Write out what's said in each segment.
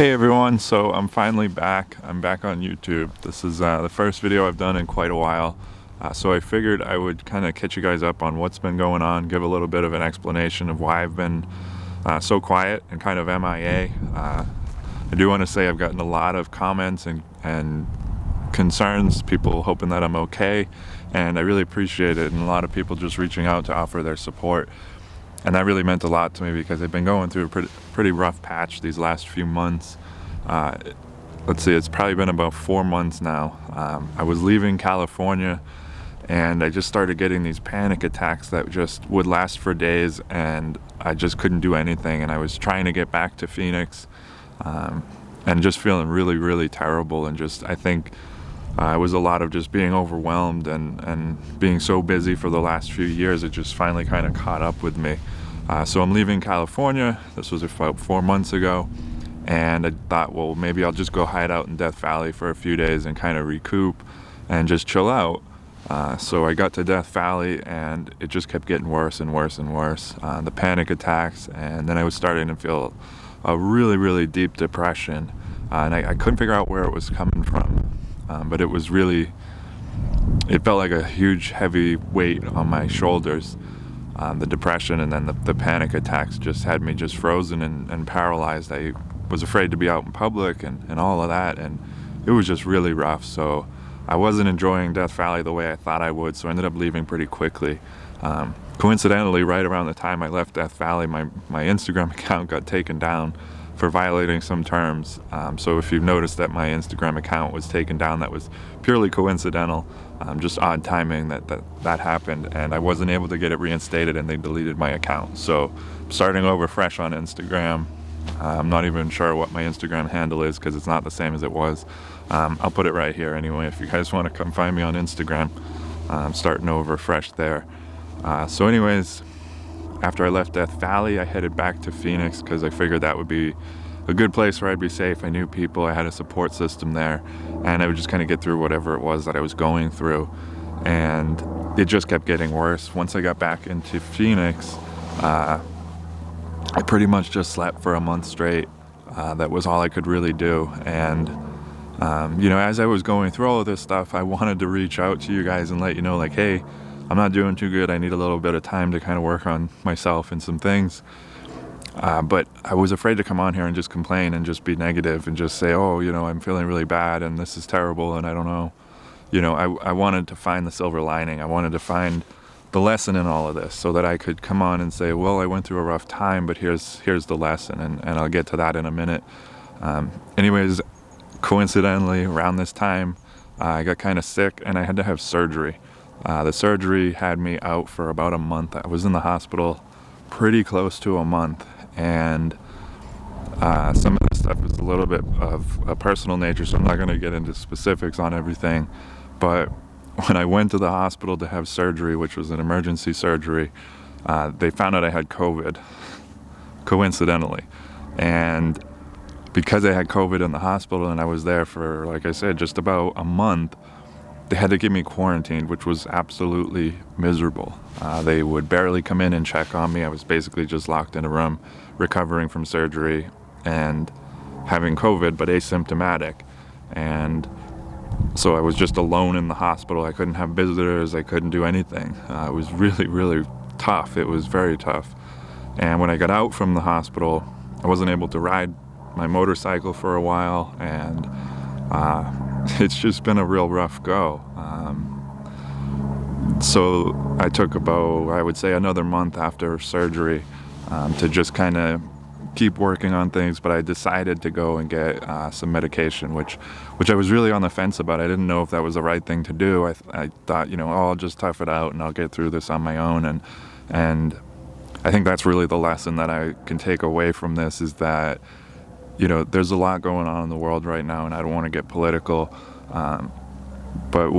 Hey everyone, so I'm finally back. I'm back on YouTube. This is the first video I've done in quite a while. So I figured I would kind of catch you guys up on what's been going on, give a little bit of an explanation of why I've been so quiet and kind of MIA. I do want to say I've gotten a lot of comments and concerns, people hoping that I'm okay, and I really appreciate it, and a lot of people just reaching out to offer their support. And that really meant a lot to me because I've been going through a pretty rough patch these last few months. Let's see, it's probably been about 4 months now. I was leaving California and I just started getting these panic attacks that just would last for days, and I just couldn't do anything. And I was trying to get back to Phoenix and just feeling really terrible. And just, I think it was a lot of just being overwhelmed and being so busy for the last few years. It just finally kind of caught up with me. So I'm leaving California. This was about 4 months ago. And I thought, well, maybe I'll just go hide out in Death Valley for a few days and kind of recoup and just chill out. So I got to Death Valley and it just kept getting worse and worse and worse. The panic attacks, and then I was starting to feel a really deep depression. And I couldn't figure out where it was coming from. But it was really, it felt like a huge heavy weight on my shoulders. The depression and then the panic attacks just had me just frozen and paralyzed. I was afraid to be out in public and all of that, and it was just really rough. So I wasn't enjoying Death Valley the way I thought I would, so I ended up leaving pretty quickly. Coincidentally, right around the time I left Death Valley, my Instagram account got taken down for violating some terms. So if you've noticed that my Instagram account was taken down, that was purely coincidental, just odd timing that happened, and I wasn't able to get it reinstated and they deleted my account. So I'm starting over fresh on Instagram. I'm not even sure what my Instagram handle is because it's not the same as it was. I'll put it right here anyway if you guys want to come find me on Instagram. I'm starting over fresh there. So anyways, after I left Death Valley, I headed back to Phoenix because I figured that would be a good place where I'd be safe. I knew people, I had a support system there, and I would just kind of get through whatever it was that I was going through. And it just kept getting worse. Once I got back into Phoenix, I pretty much just slept for a month straight. That was all I could really do. And as I was going through all of this stuff, I wanted to reach out to you guys and let you know, like, hey, I'm not doing too good. I need a little bit of time to kind of work on myself and some things. But I was afraid to come on here and just complain and just be negative and just say, oh, I'm feeling really bad and this is terrible and I don't know. I wanted to find the silver lining. I wanted to find the lesson in all of this so that I could come on and say, well, I went through a rough time, but here's the lesson, and I'll get to that in a minute. Anyways, coincidentally, around this time, I got kind of sick and I had to have surgery. The surgery had me out for about a month. I was in the hospital pretty close to a month, and some of this stuff is a little bit of a personal nature, so I'm not going to get into specifics on everything. But when I went to the hospital to have surgery, which was an emergency surgery, they found out I had COVID, coincidentally. And because I had COVID in the hospital and I was there for, like I said, just about a month, they had to get me quarantined, which was absolutely miserable. They would barely come in and check on me. I was basically just locked in a room, recovering from surgery and having COVID, but asymptomatic. And so I was just alone in the hospital. I couldn't have visitors. I couldn't do anything. It was really tough. It was very tough. And when I got out from the hospital, I wasn't able to ride my motorcycle for a while, and it's just been a real rough go. So I took about, I would say, another month after surgery to just kind of keep working on things, but I decided to go and get some medication, which I was really on the fence about. I didn't know if that was the right thing to do. I thought, I'll just tough it out and I'll get through this on my own. And I think that's really the lesson that I can take away from this, is that there's a lot going on in the world right now, and I don't want to get political, but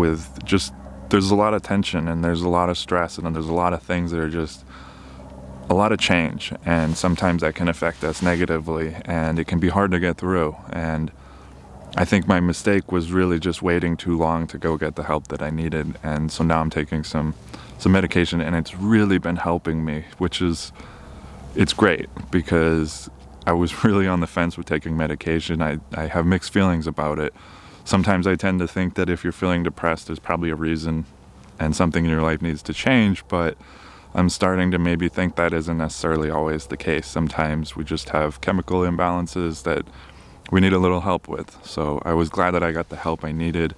there's a lot of tension and there's a lot of stress and there's a lot of things that are just a lot of change, and sometimes that can affect us negatively and it can be hard to get through. And I think my mistake was really just waiting too long to go get the help that I needed, and so now I'm taking some medication and it's really been helping me, it's great because I was really on the fence with taking medication. I have mixed feelings about it. Sometimes I tend to think that if you're feeling depressed, there's probably a reason and something in your life needs to change, but I'm starting to maybe think that isn't necessarily always the case. Sometimes we just have chemical imbalances that we need a little help with. So I was glad that I got the help I needed,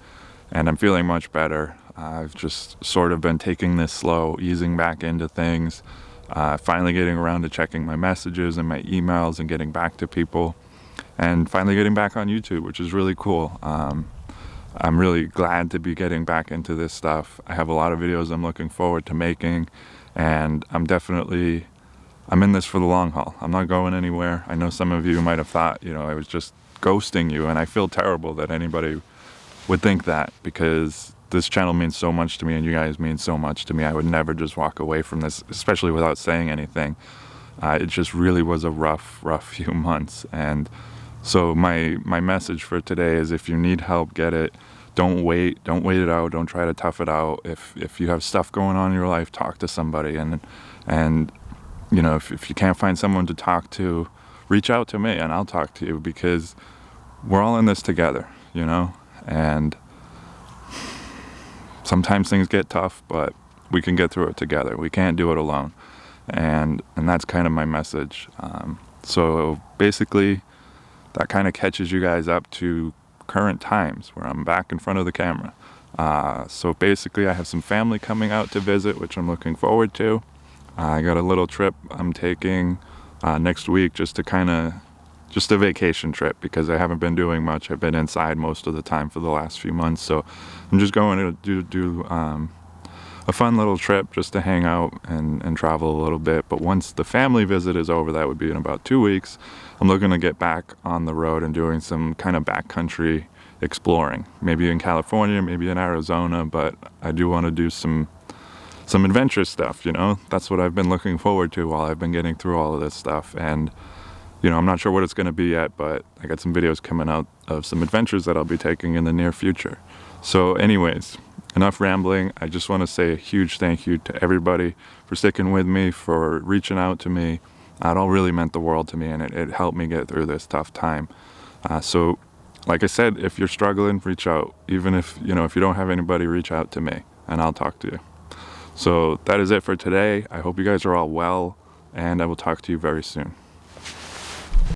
and I'm feeling much better. I've just sort of been taking this slow, easing back into things, finally getting around to checking my messages and my emails and getting back to people, and finally getting back on YouTube, which is really cool. I'm really glad to be getting back into this stuff. I have a lot of videos I'm looking forward to making, and I'm in this for the long haul. I'm not going anywhere. I know some of you might have thought, I was just ghosting you, and I feel terrible that anybody would think that, because this channel means so much to me and you guys mean so much to me. I would never just walk away from this, especially without saying anything. It just really was a rough few months, and so my message for today is, if you need help, get it. Don't wait it out. Don't try to tough it out. If you have stuff going on in your life, talk to somebody, and if you can't find someone to talk to, reach out to me and I'll talk to you, because we're all in this together, and sometimes things get tough, but we can get through it together. We can't do it alone, and that's kind of my message. So basically, that kind of catches you guys up to current times where I'm back in front of the camera. So basically, I have some family coming out to visit, which I'm looking forward to. I got a little trip I'm taking next week, just a vacation trip, because I haven't been doing much. I've been inside most of the time for the last few months, so I'm just going to do a fun little trip just to hang out and travel a little bit. But once the family visit is over, that would be in about 2 weeks, I'm looking to get back on the road and doing some kind of backcountry exploring, maybe in California, maybe in Arizona, but I do want to do some adventure stuff. That's what I've been looking forward to while I've been getting through all of this stuff. And I'm not sure what it's going to be yet, but I got some videos coming out of some adventures that I'll be taking in the near future. So anyways, enough rambling. I just want to say a huge thank you to everybody for sticking with me, for reaching out to me. It all really meant the world to me, and it helped me get through this tough time. So like I said, if you're struggling, reach out. Even if you don't have anybody, reach out to me and I'll talk to you. So that is it for today. I hope you guys are all well, and I will talk to you very soon.